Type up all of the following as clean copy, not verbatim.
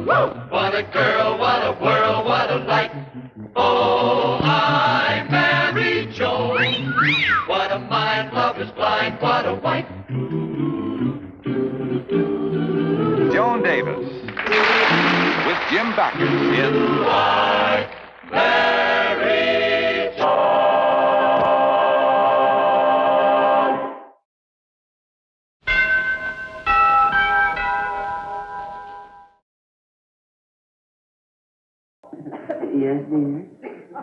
What a girl, what a world, what a light. Oh, I married Joan. What a mind, love is blind, what a wife. Joan Davis with Jim Backus in I married Joan. Yes, dear?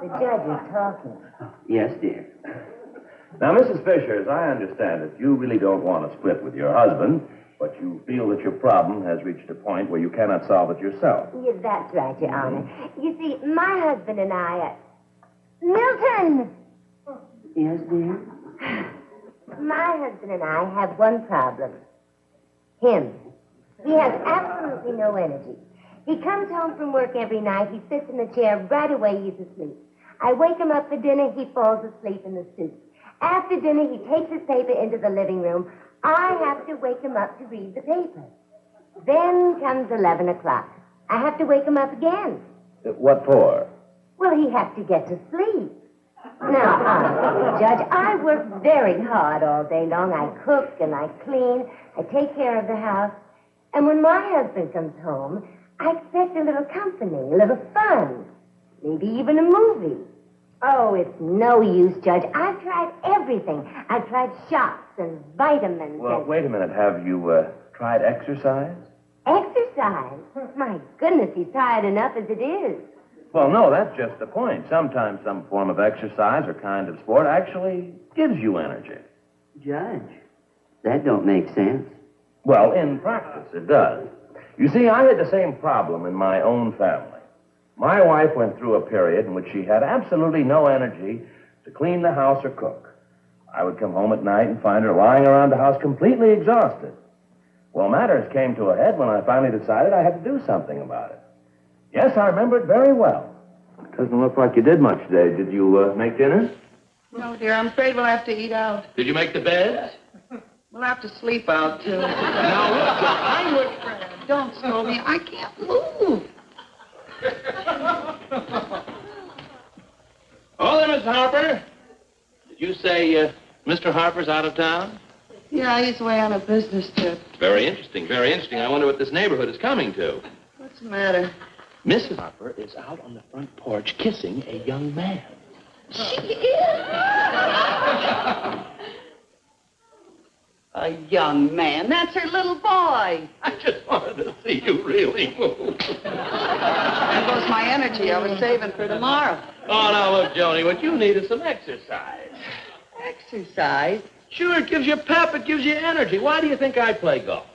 The judge is talking. Yes, dear. Now, Mrs. Fisher, as I understand it, you really don't want to split with your husband, but you feel that your problem has reached a point where you cannot solve it yourself. Yeah, that's right, Your Honor. You see, my husband and I... Milton! Yes, dear? My husband and I have one problem. Him. He has absolutely no energy. He comes home from work every night. He sits in the chair. Right away, he's asleep. I wake him up for dinner. He falls asleep in the soup. After dinner, he takes his paper into the living room. I have to wake him up to read the paper. Then comes 11 o'clock. I have to wake him up again. What for? Well, he has to get to sleep. Now, honestly, Judge, I work very hard all day long. I cook and I clean. I take care of the house. And when my husband comes home, I expect a little company, a little fun, maybe even a movie. Oh, it's no use, Judge. I've tried everything. I've tried shots and vitamins. Well, and... wait a minute. Have you tried exercise? Exercise? My goodness, he's tired enough as it is. Well, no, that's just the point. Sometimes some form of exercise or kind of sport actually gives you energy. Judge, that don't make sense. Well, in practice, it does. You see, I had the same problem in my own family. My wife went through a period in which she had absolutely no energy to clean the house or cook. I would come home at night and find her lying around the house completely exhausted. Well, matters came to a head when I finally decided I had to do something about it. Yes, I remember it very well. Doesn't look like you did much today. Did you make dinner? No, dear, I'm afraid we'll have to eat out. Did you make the beds? We'll have to sleep out, too. Now, look, I would... Don't scold me. I can't move. Oh, there, Miss Harper. Did you say Mr. Harper's out of town? Yeah, he's away on a business trip. Very interesting, very interesting. I wonder what this neighborhood is coming to. What's the matter? Mrs. Harper is out on the front porch kissing a young man. She is. A young man. That's her little boy. I just wanted to see you really move. There goes my energy I was saving for tomorrow. Oh, now, look, Joni, what you need is some exercise. Exercise? Sure, it gives you pep, it gives you energy. Why do you think I play golf?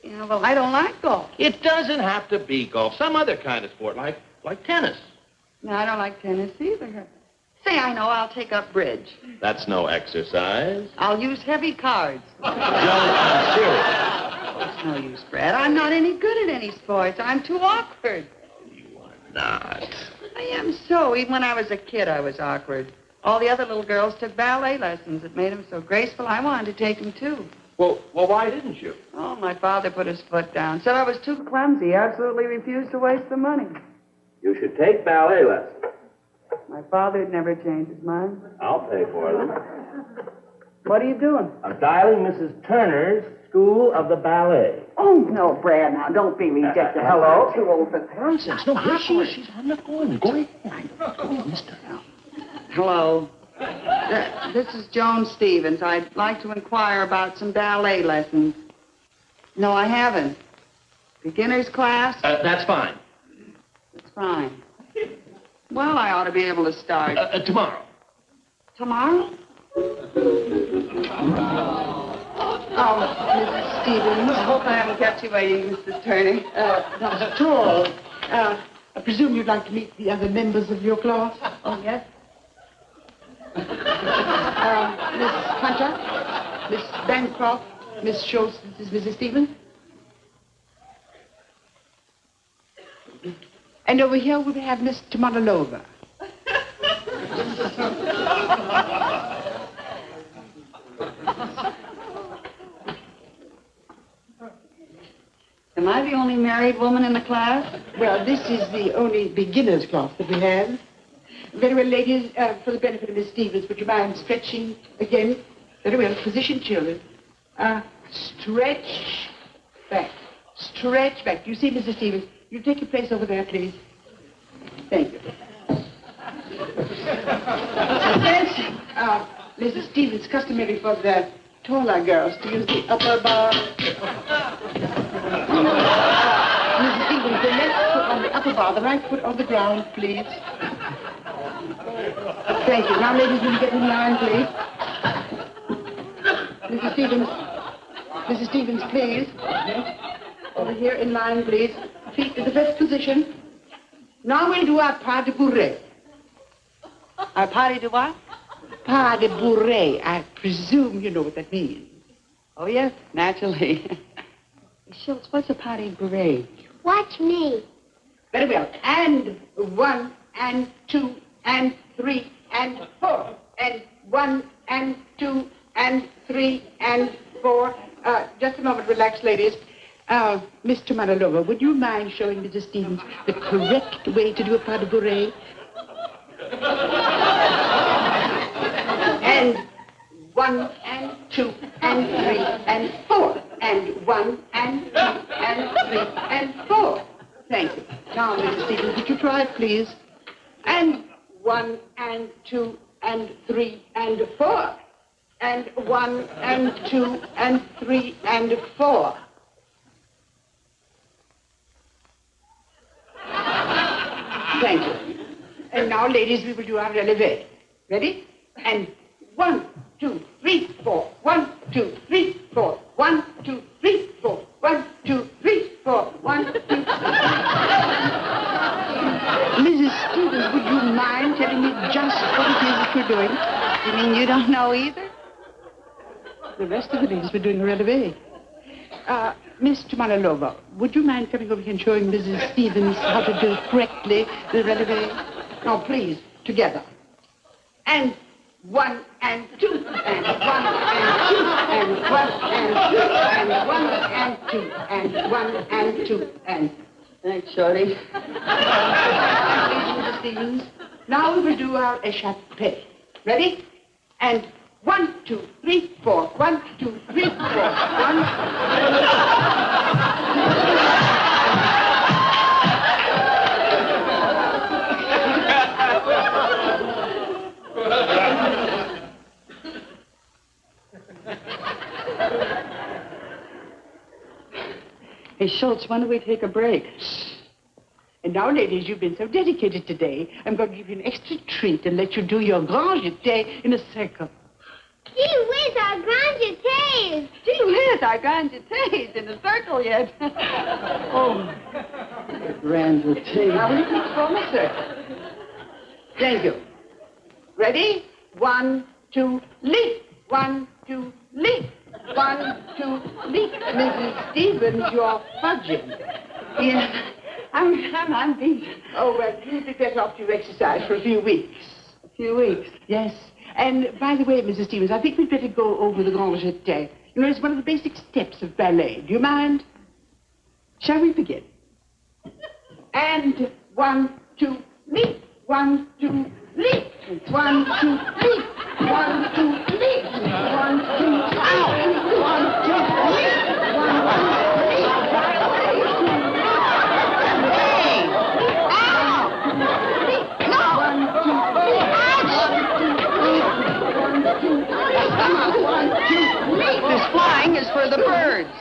Yeah, well, I don't like golf. It doesn't have to be golf. Some other kind of sport, like tennis. No, I don't like tennis either. Say, I know, I'll take up bridge. That's no exercise. I'll use heavy cards. Joni, I'm serious. It's no use, Brad. I'm not any good at any sports. I'm too awkward. You are not. I am so. Even when I was a kid, I was awkward. All the other little girls took ballet lessons. It made them so graceful, I wanted to take them, too. Well, why didn't you? Oh, my father put his foot down. Said I was too clumsy. Absolutely refused to waste the money. You should take ballet lessons. My father had never changed his mind. I'll pay for them. What are you doing? I'm dialing Mrs. Turner's School of the Ballet. Oh, no, Brad, now, don't be ridiculous. Hello? I'm too old for that. Nonsense. No, here she is. She's on the phone. Go ahead. Go on, mister. Hello. This is Joan Stevens. I'd like to inquire about some ballet lessons. No, I haven't. Beginner's class? That's fine. It's fine. Well, I ought to be able to start. Tomorrow. Tomorrow? Oh, Mrs. Stevens. I hope I haven't kept you waiting, Mrs. Turner. Not at all. I presume you'd like to meet the other members of your class? Oh, yes? Miss Hunter? Miss Bancroft, Miss Schultz, this is Mrs. Stevens. And over here we have Miss Tomatilova. Come Am I the only married woman in the class? Well, this is the only beginner's class that we have. Very well, ladies, for the benefit of Miss Stevens, would you mind stretching again? Very well. Position, children. Stretch back. Stretch back. You see, Mrs. Stevens, you take your place over there, please. Thank you. Attention. Mrs. Stevens, customary for the taller girls to use the upper bar. Mrs. Stevens, the left foot on the upper bar, the right foot on the ground, please. Thank you. Now, ladies, will you get in line, please? Mrs. Stevens, please. Over here in line, please. Feet in the first position. Now we'll do our pas de bourrée. Our party to what? Pas de bourrée. I presume you know what that means. Oh, yes, naturally. Schultz, what's a party beret? Watch me. Very well. And 1 and 2 and 3 and 4. And 1 and 2 and 3 and 4. Just a moment. Relax, ladies. Mr. Manilova, would you mind showing Mrs. Stevens the correct way to do a pas de bourrée? And 1 and 2 and 3 and 4. And 1 and 2 and 3 and 4. Thank you. Now, Mrs. Stevens, would you try it, please? And 1 and 2 and 3 and 4. And 1 and 2 and 3 and 4. Thank you. And now, ladies, we will do our relevé. Ready? And 1, 2, 3, 4. 1, 2, 3, 4. 1, 2, 3, 4. 1, 2, 3, 4. 1, 2, 3. Mrs. Stevens, would you mind telling me just what it is that you're doing? You mean you don't know either? The rest of the ladies were doing a relevé. Miss Manilova, would you mind coming over here and showing Mrs. Stevens how to do correctly the relevé? Now, please, together. And 1 and 2 and 1 and 2 and 1 and 2 and 1 and 2 and 1 and 2 and... Thanks, Shorty. Please, Mrs. Stevens. Now we will do our échappée. Ready? And 1, 2, 3, 4. 1, 2, 3, 4. 1. Hey, Schultz, when do we take a break? And now, ladies, you've been so dedicated today, I'm going to give you an extra treat and let you do your grand jeté in a circle. Gee whiz, our grand jetés. Gee whiz, our grand jetés in a circle yet. Oh, Grand jeté. now will you please form a circle? Thank you. Ready? 1, 2, leap. 1, 2, leap. 1, 2, leap. Mrs. Stevens, you're fudging. Yeah, I'm beat. Oh, well, you'd be better off to exercise for a few weeks. A few weeks. Yes. And by the way, Mrs. Stevens, I think we'd better go over the grand jeté. You know, it's one of the basic steps of ballet. Do you mind? Shall we begin? And 1, 2, leap. 1, 2, leap. 1, 2, leap. 1, 2, leap. 1, 2, ow. 1, 2, leap. 1, 2, leap. This flying is for the birds.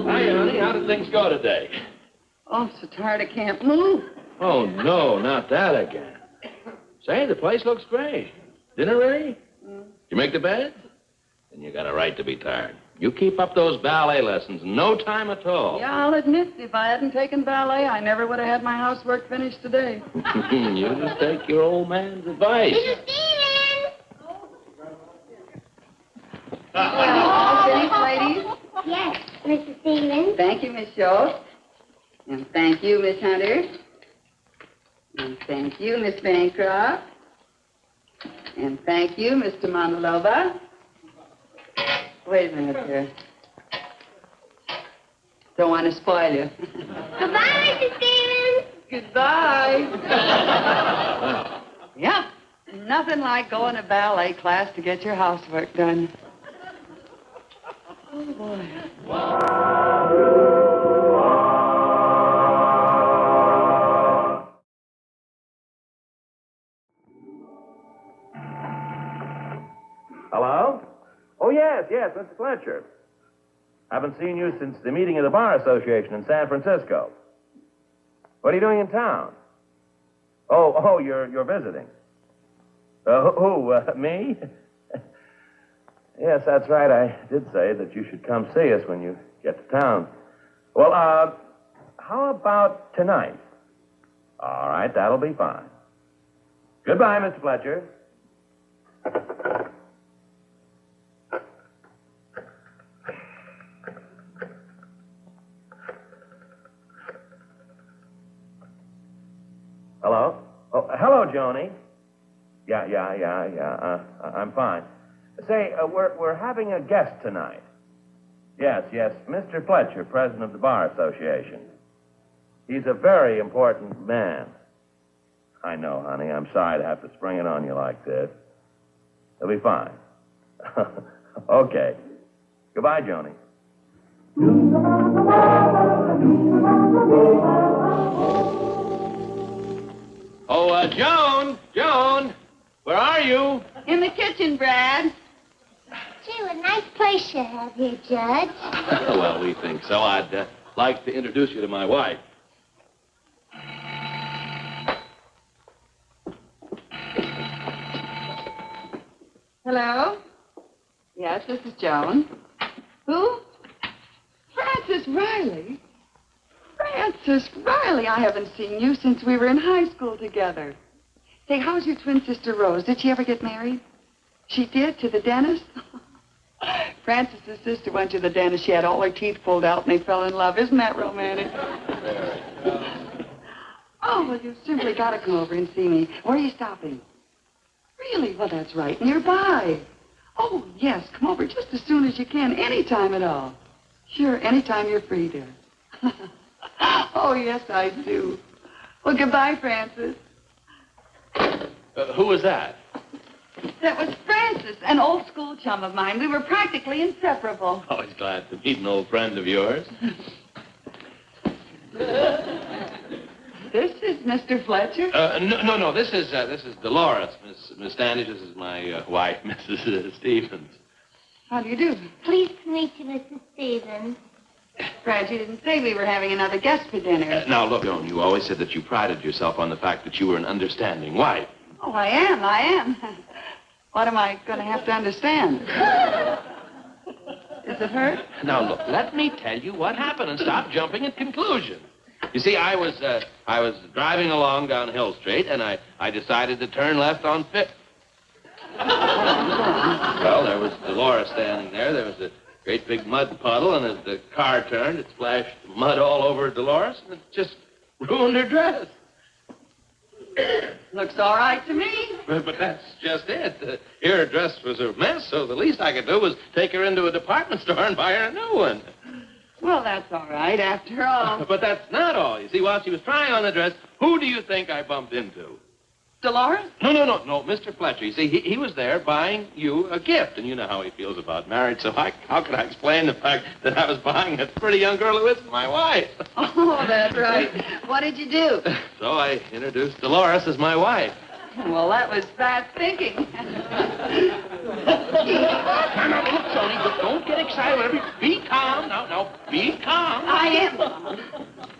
Hi, honey. How did things go today? Oh, I'm so tired I can't move. Oh, no, not that again. Say, the place looks great. Dinner ready? You make the bed? Then you got a right to be tired. You keep up those ballet lessons in no time at all. Yeah, I'll admit, if I hadn't taken ballet, I never would have had my housework finished today. You just take your old man's advice. Mrs. Stevens! All finished, ladies? Yes, Mrs. Stevens. Thank you, Miss Schultz. And thank you, Miss Hunter. And thank you, Miss Bancroft. And thank you, Mr. Manilova. Wait a minute here. Don't want to spoil you. Goodbye, Mr. Stevens. Goodbye. Yeah, nothing like going to ballet class to get your housework done. Oh, boy. Hello? Oh, yes, Mr. Fletcher. Haven't seen you since the meeting of the Bar Association in San Francisco. What are you doing in town? Oh, you're visiting. Who, me? Yes, that's right. I did say that you should come see us when you get to town. Well, how about tonight? All right, that'll be fine. Goodbye, Mr. Fletcher. Hello? Oh, hello, Joni. Yeah. I'm fine. Say, we're having a guest tonight. Yes, Mr. Fletcher, president of the Bar Association. He's a very important man. I know, honey. I'm sorry to have to spring it on you like this. He'll be fine. Okay. Goodbye, Joni. Oh, Joan, where are you? In the kitchen, Brad. Gee, what a nice place you have here, Judge. Well, we think so. I'd like to introduce you to my wife. Hello? Yes, this is Joan. Who? Francis Riley. Francis Riley, I haven't seen you since we were in high school together. Say, how's your twin sister Rose? Did she ever get married? She did, to the dentist? Francis's sister went to the dentist. She had all her teeth pulled out, and they fell in love. Isn't that romantic? Oh, well, you've simply got to come over and see me. Where are you stopping? Really? Well, that's right. Nearby. Oh, yes. Come over just as soon as you can. Anytime at all. Sure, anytime you're free, dear. Oh, yes, I do. Well, goodbye, Francis. Who was that? That was Francis, an old school chum of mine. We were practically inseparable. Always glad to meet an old friend of yours. This is Mr. Fletcher? No. This is Dolores. Miss Standish. This is my wife, Mrs. Stevens. How do you do? Pleased to meet you, Mrs. Stevens. Brad, you didn't say we were having another guest for dinner. Now, look, Joan, you always said that you prided yourself on the fact that you were an understanding wife. Oh, I am. What am I going to have to understand? Is it her? Now, look, let me tell you what happened and stop jumping at conclusions. You see, I was driving along down Hill Street, and I decided to turn left on Fifth. Well, there was Dolores standing there. There was a great big mud puddle, and as the car turned, it splashed mud all over Dolores, and it just ruined her dress. Looks all right to me. But that's just it. Her dress was a mess, so the least I could do was take her into a department store and buy her a new one. Well, that's all right, after all. But that's not all. You see, while she was trying on the dress, who do you think I bumped into? Dolores? No, Mr. Fletcher. You see, he was there buying you a gift, and you know how he feels about marriage, so how could I explain the fact that I was buying a pretty young girl who isn't my wife? Oh, that's right. What did you do? So I introduced Dolores as my wife. Well, that was fast thinking. Now, look, Tony, don't get excited. Whatever. Be calm. Now, be calm. I am calm.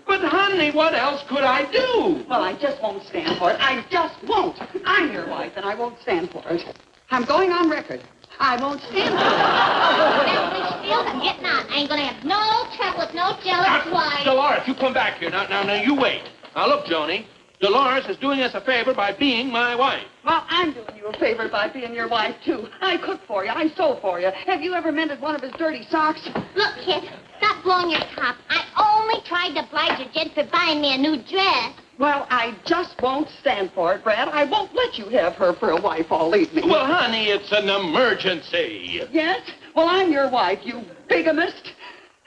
But, honey, what else could I do? Well, I just won't stand for it. I just won't. I'm your wife, and I won't stand for it. I'm going on record. I won't stand for it. Now, Miss Field, I'm getting out. I ain't gonna have no trouble with no jealous wife. Dolores, you come back here. Now, you wait. Now, look, Joni. Dolores is doing us a favor by being my wife. Well, I'm doing you a favor by being your wife, too. I cook for you. I sew for you. Have you ever mended one of his dirty socks? Look, kid, stop blowing your top. I only tried to oblige your gent for buying me a new dress. Well, I just won't stand for it, Brad. I won't let you have her for a wife all evening. Well, honey, it's an emergency. Yes? Well, I'm your wife, you bigamist.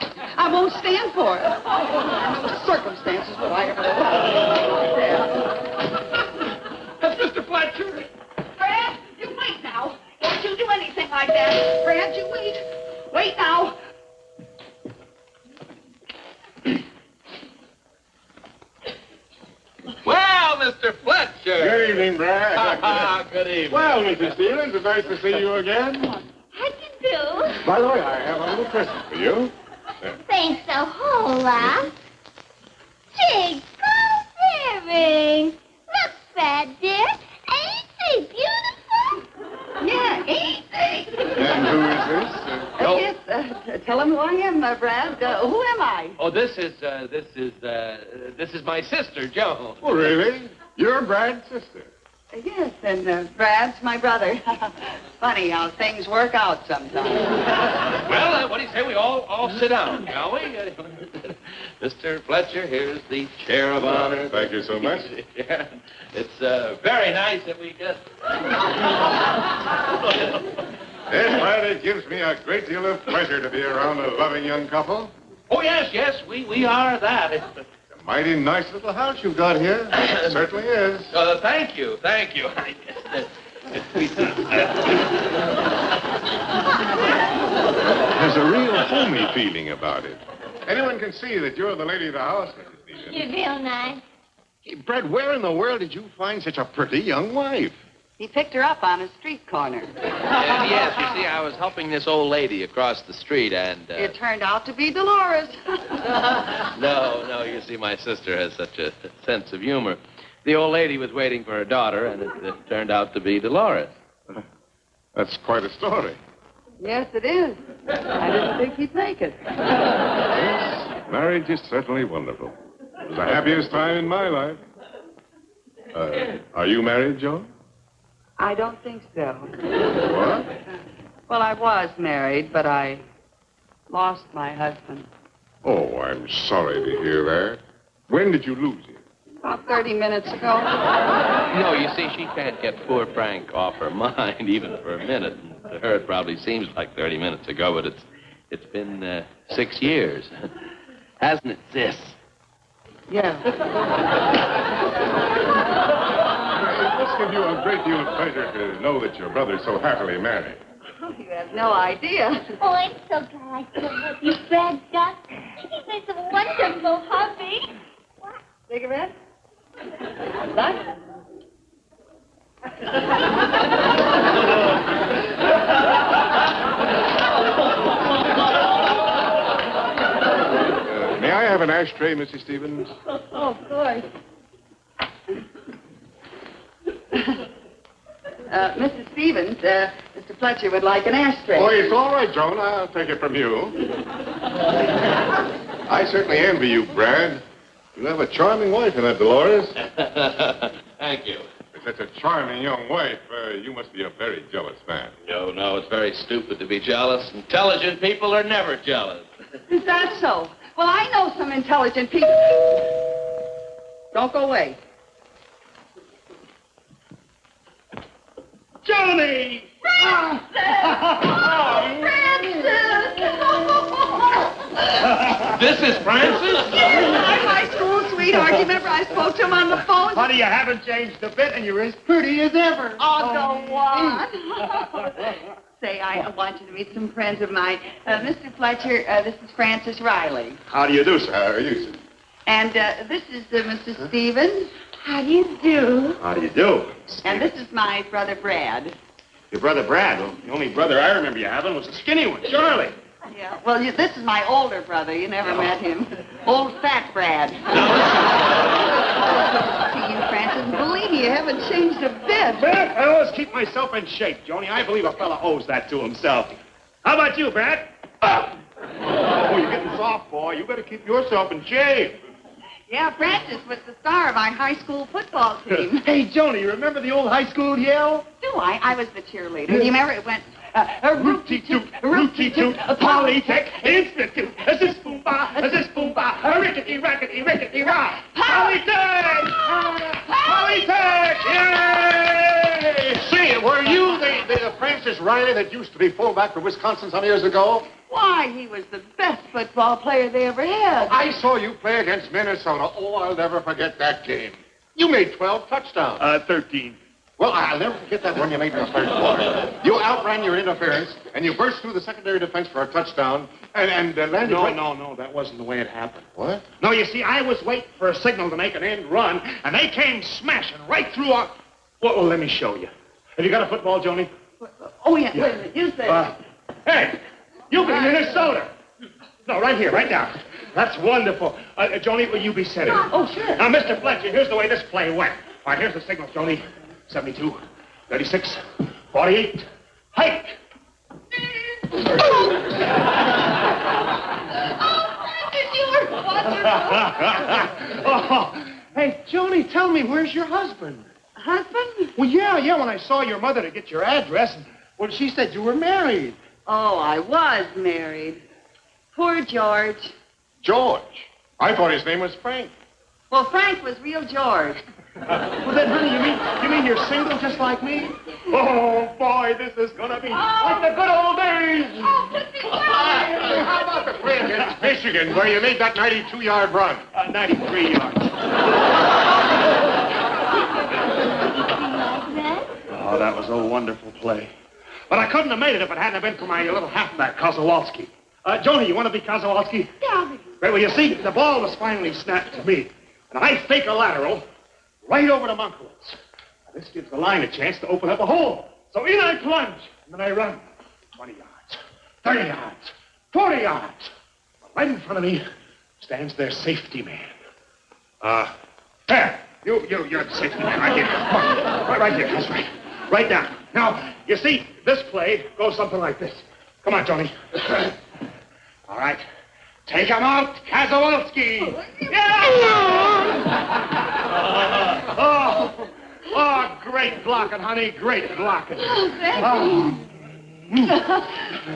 I won't stand for it. No circumstances would I ever stand. That's Mr. Fletcher. Fred, you wait now. Don't you do anything like that. Fred, you wait. Wait now. Well, Mr. Fletcher. Good evening, Brad. Good evening. Well, Mrs. Stevens, it's nice to see you again. How do you do? By the way, I have a little present for you. Thanks a whole lot. Gee, gold earrings. Look, Fred, dear. Ain't they beautiful? Yeah, ain't they? And who is this? Yes, tell him who I am, Brad. Who am I? Oh, this is my sister, Joan. Oh, really? You're Brad's sister. Yes, and Brad's my brother. Funny how things work out sometimes. Well, what do you say we all sit down, shall we? Mr. Fletcher, here's the chair of honor. Thank you so much. Yeah, it's very nice that we get... Yes, Brad, it gives me a great deal of pleasure to be around a loving young couple. Oh, yes, we are that. It's A mighty nice little house you've got here. It certainly is. thank you. I guess There's a real homey feeling about it. Anyone can see that you're the lady of the house, Mrs. Stevens. You're real nice. Hey, Brad, where in the world did you find such a pretty young wife? He picked her up on a street corner. yes, you see, I was helping this old lady across the street, and... It turned out to be Dolores. No, you see, my sister has such a sense of humor. The old lady was waiting for her daughter, and it turned out to be Dolores. That's quite a story. Yes, it is. I didn't think he'd make it. Yes, marriage is certainly wonderful. It was the happiest time in my life. Are you married, Joan? I don't think so. What? Well, I was married, but I lost my husband. Oh, I'm sorry to hear that. When did you lose him? About 30 minutes ago. No, you see, she can't get poor Frank off her mind, even for a minute. And to her, it probably seems like 30 minutes ago, but it's been 6 years. Hasn't it, sis? Yeah. It must give you a great deal of pleasure to know that your brother's so happily married. Oh, you have no idea. Oh, I'm so glad I could help you, Fred, Duck. He's been a wonderful hubby. Cigarette? What? May I have an ashtray, Mrs. Stevens? Oh, of course. Mrs. Stevens, Mr. Fletcher would like an ashtray. Oh, it's all right, Joan. I'll take it from you. I certainly envy you, Brad. You have a charming wife in that Dolores. Thank you. With such a charming young wife, you must be a very jealous man. No, it's very stupid to be jealous. Intelligent people are never jealous. Is that so? Well, I know some intelligent people. Don't go away. Johnny! This is Francis? I'm my school sweetheart. You remember I spoke to him on the phone? Honey, you haven't changed a bit, and you're as pretty as ever. Oh, go on. Say, I want you to meet some friends of mine. Mr. Fletcher, this is Francis Riley. How do you do, sir? How are you, sir? And this is Mr. Stevens. How do you do? How do you do? And this is my brother Brad. Your brother Brad. Well, the only brother I remember you having was the skinny one, Charlie. Yeah, well, this is my older brother. You never met him. Old fat Brad. See, you, Francis, believe me, you haven't changed a bit. Brad, I always keep myself in shape, Joni. I believe a fella owes that to himself. How about you, Brad? Oh, you're getting soft, boy. You better keep yourself in shape. Yeah, Francis was the star of our high school football team. Hey, Joni, you remember the old high school yell? Do I? I was the cheerleader. Do you remember it went... Rooty-toot, rooty-toot, Polytech Institute. This boom-ba, rickety-rackety, rickety-rah. Polytech! Polytech! Yay! Say, were you the Francis Riley that used to be fullback for Wisconsin some years ago? Why, he was the best football player they ever had. I saw you play against Minnesota. Oh, I'll never forget that game. You made 12 touchdowns. 13. Well, I'll never forget that one you made in the third quarter. You outran your interference, and you burst through the secondary defense for a touchdown, and landed... No, that wasn't the way it happened. What? No, you see, I was waiting for a signal to make an end run, and they came smashing right through our... Well, let me show you. Have you got a football, Joni? Oh, yeah, wait a minute. You say... Hey, you from Minnesota. No, right here, right now. That's wonderful. Joni, will you be setting? Oh, sure. Now, Mr. Fletcher, here's the way this play went. All right, here's the signal, Joni. 72, 36, 48, hike. Oh, hey, Joni, tell me, where's your husband? Husband? Well, yeah, when I saw your mother to get your address, well, she said you were married. Oh, I was married. Poor George. George. I thought his name was Frank. Well, Frank was real George. Well, then, honey, you mean you're single just like me? Oh, boy, this is gonna be like the good old days. How about the play against Michigan where you made that 92-yard run? 93 yards. Oh, that was a wonderful play. But I couldn't have made it if it hadn't been for my little halfback, Kozłowski. Joni, you want to be Kozłowski? Yeah. Right, well, you see, the ball was finally snapped to me. And I fake a lateral right over to Monkowitz. Now, this gives the line a chance to open up a hole. So in I plunge, and then I run. 20 yards, 30 yards, 40 yards. Right in front of me stands their safety man. There, you're the safety man right here. Come on, right here, that's right. Right down. Now, you see, this play goes something like this. Come on, Tony. All right. Take him out, Kozłowski. Oh, great blocking, honey. Great blocking. Oh, thank you.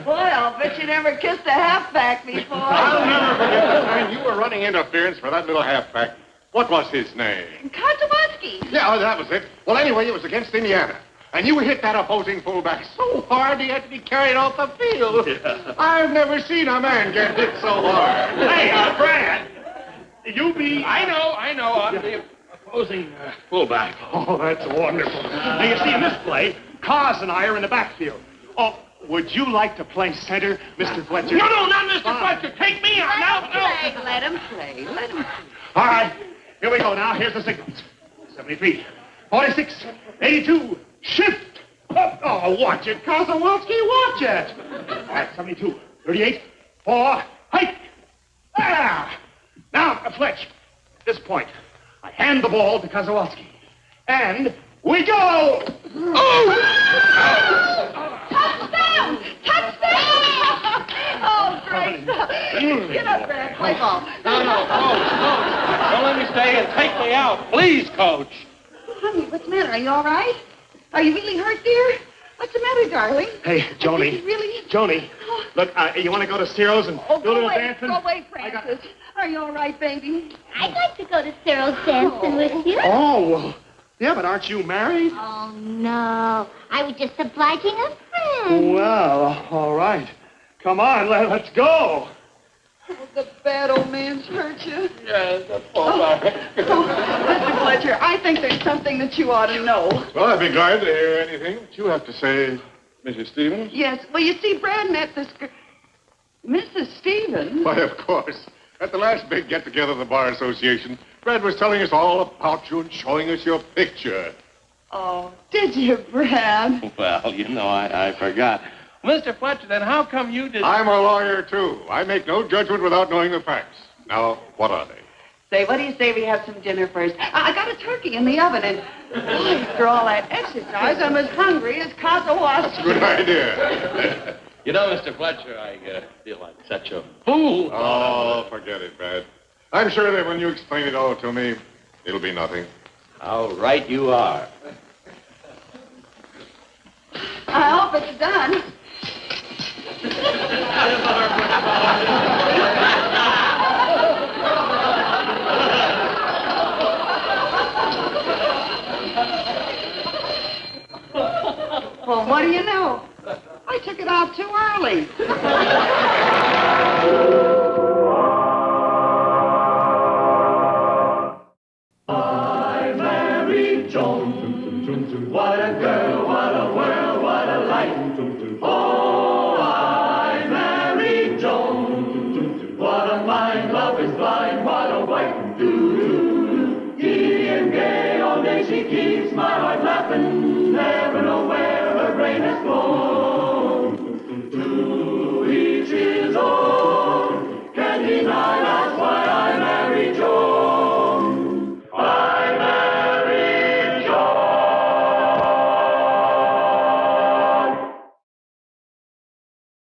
Boy, I'll bet you never kissed a halfback before. I'll never forget the time you were running interference for that little halfback. What was his name? Kozłowski. Yeah, that was it. Well, anyway, it was against Indiana. And you hit that opposing fullback so hard he had to be carried off the field. Yeah. I've never seen a man get hit so hard. Hey, Brad, you be... I know. I'm the opposing fullback. Oh, that's wonderful. Now, you see, in this play, Cos and I are in the backfield. Oh, would you like to play center, Mr. Fletcher? No, not Mr. Fletcher. Take me out. No. Let him play. All right, here we go now. Here's the signals. 73, 46, 82, shift. Oh, watch it, Kozłowski, watch it. All right, 72, 38, 4, hike. Ah! Now, Fletch, at this point, I hand the ball to Kozłowski. And we go! Oh! Touchdown! Oh, great. Get up there, play ball. No, Coach. Don't let me stay and take me out. Please, Coach. Honey, what's the matter? Are you all right? Are you really hurt, dear? What's the matter, darling? Hey, Joni. Really? Joni, look, you want to go to Ciro's and do a little dancing? Go away, Francis. Are you all right, baby? I'd like to go to Cyril's dancing with you. Oh, well, yeah, but aren't you married? Oh, no. I was just obliging a friend. Well, all right. Come on, let's go. Oh, the bad old man's hurt you. Yes, that's all right. Mr. Fletcher, I think there's something that you ought to know. Well, I'd be glad to hear anything that you have to say, Mrs. Stevens. Yes, well, you see, Brad met this girl. Mrs. Stevens? Why, of course. At the last big get-together of the Bar Association, Brad was telling us all about you and showing us your picture. Oh, did you, Brad? Well, I forgot. Mr. Fletcher, then how come you did... I'm a lawyer, too. I make no judgment without knowing the facts. Now, what are they? Say, what do you say we have some dinner first? I got a turkey in the oven, and boy, after all that exercise, I'm as hungry as Kozłowski. Good idea. Mr. Fletcher, I feel like such a fool. Oh, forget it, Brad. I'm sure that when you explain it all to me, it'll be nothing. How right you are. I hope it's done. Well, what do you know? I took it out too early. I married Joan. What a girl, what a world, what a life. Oh, I married Joan. What a mind, love is blind, what a wife. Giddy and gay, all day she keeps my heart laughing.